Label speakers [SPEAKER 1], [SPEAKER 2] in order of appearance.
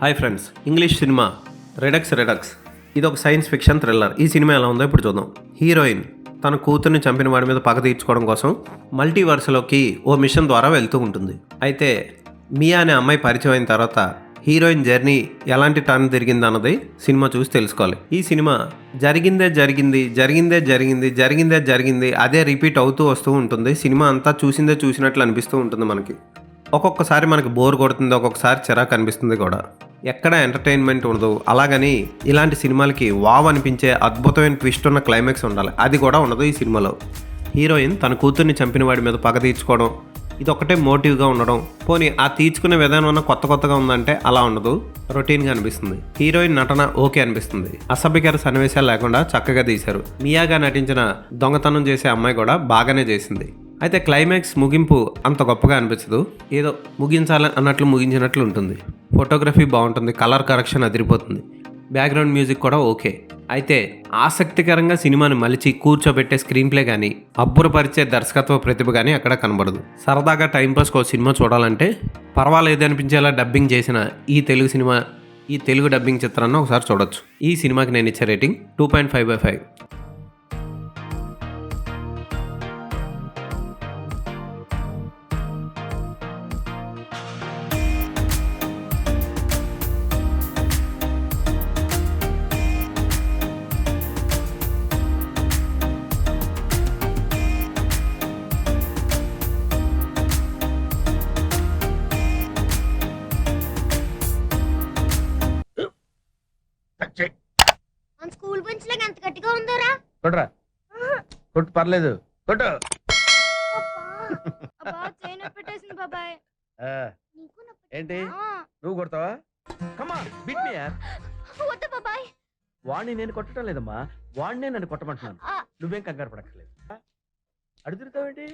[SPEAKER 1] Hi friends, English cinema Redux ఇది ఒక science fiction thriller. ఈ సినిమా ఎలా ఉందో ఇప్పుడు చూద్దాం. హీరోయిన్ తన కూతుర్ని చంపిన వాడి మీద పగ తీర్చుకోవడం కోసం మల్టీవర్స్లోకి ఓ మిషన్ ద్వారా వెళ్తూ ఉంటుంది. అయితే మియా అనే అమ్మాయి పరిచయం అయిన తర్వాత హీరోయిన్ జర్నీ ఎలాంటి టర్న్ తిరిగింది అన్నది సినిమా చూసి తెలుసుకోవాలి. ఈ సినిమా జరిగిందే అదే రిపీట్ అవుతూ వస్తూ ఉంటుంది. సినిమా అంతా చూసినట్లు అనిపిస్తూ ఉంటుంది మనకి. ఒక్కొక్కసారి మనకి బోర్ కొడుతుంది, ఒక్కొక్కసారి చిరాకు అనిపిస్తుంది కూడా. ఎక్కడ ఎంటర్టైన్మెంట్ ఉండదు. అలాగని ఇలాంటి సినిమాలకి వావ్ అనిపించే అద్భుతమైన ట్విస్ట్ ఉన్న క్లైమాక్స్ ఉండాలి. అది కూడా ఉండదు ఈ సినిమాలో. హీరోయిన్ తన కూతుర్ని చంపిన వాడి మీద పగ తీర్చుకోవడం ఇది ఒకటే మోటివ్గా ఉండడం, పోనీ ఆ తీర్చుకునే విధానం అన్న కొత్తగా ఉందంటే అలా ఉండదు, రొటీన్గా అనిపిస్తుంది. హీరోయిన్ నటన ఓకే అనిపిస్తుంది. అసభ్యకర సన్నివేశాలు లేకుండా చక్కగా తీశారు. మియాగా నటించిన దొంగతనం చేసే అమ్మాయి కూడా బాగానే చేసింది. అయితే క్లైమాక్స్ ముగింపు అంత గొప్పగా అనిపించదు. ఏదో ముగించాలి అన్నట్లు ముగించినట్లు ఉంటుంది. ఫోటోగ్రఫీ బాగుంటుంది, కలర్ కరెక్షన్ అదిరిపోతుంది, బ్యాక్గ్రౌండ్ మ్యూజిక్ కూడా ఓకే. అయితే ఆసక్తికరంగా సినిమాని మలిచి కూర్చోబెట్టే స్క్రీన్ ప్లే కానీ, అబ్బురపరిచే దర్శకత్వ ప్రతిభ కానీ అక్కడ కనబడదు. సరదాగా టైంపాస్కి ఒక సినిమా చూడాలంటే పర్వాలేదు అనిపించేలా డబ్బింగ్ చేసిన ఈ తెలుగు డబ్బింగ్ చిత్రాన్ని ఒకసారి చూడొచ్చు. ఈ సినిమాకి నేను ఇచ్చే రేటింగ్ 2.5/5.
[SPEAKER 2] మన స్కూల్ బెంచ్ లాగా ఎంత గట్టిగా ఉందోరా.
[SPEAKER 3] కొట్రా, కొట్టు, పర్లేదు, కొట్టు.
[SPEAKER 2] అబ్బా చైన్ పెట్టేసింది బాబాయ్. నీకు నొప్పి.
[SPEAKER 3] ఏంటి నువ్వు కొడతావా? కమా బిట్ మీ యార్.
[SPEAKER 2] వద్దు బాబాయ్.
[SPEAKER 3] వాణ్ణి నేను కొట్టడం లేదమ్మా, వాణ్ణే నన్ను కొట్టమంటున్నాను.
[SPEAKER 2] ఆ.
[SPEAKER 3] నువ్వేం కంగారు పడక్కర్లేదు. అడుగుతావేంటి?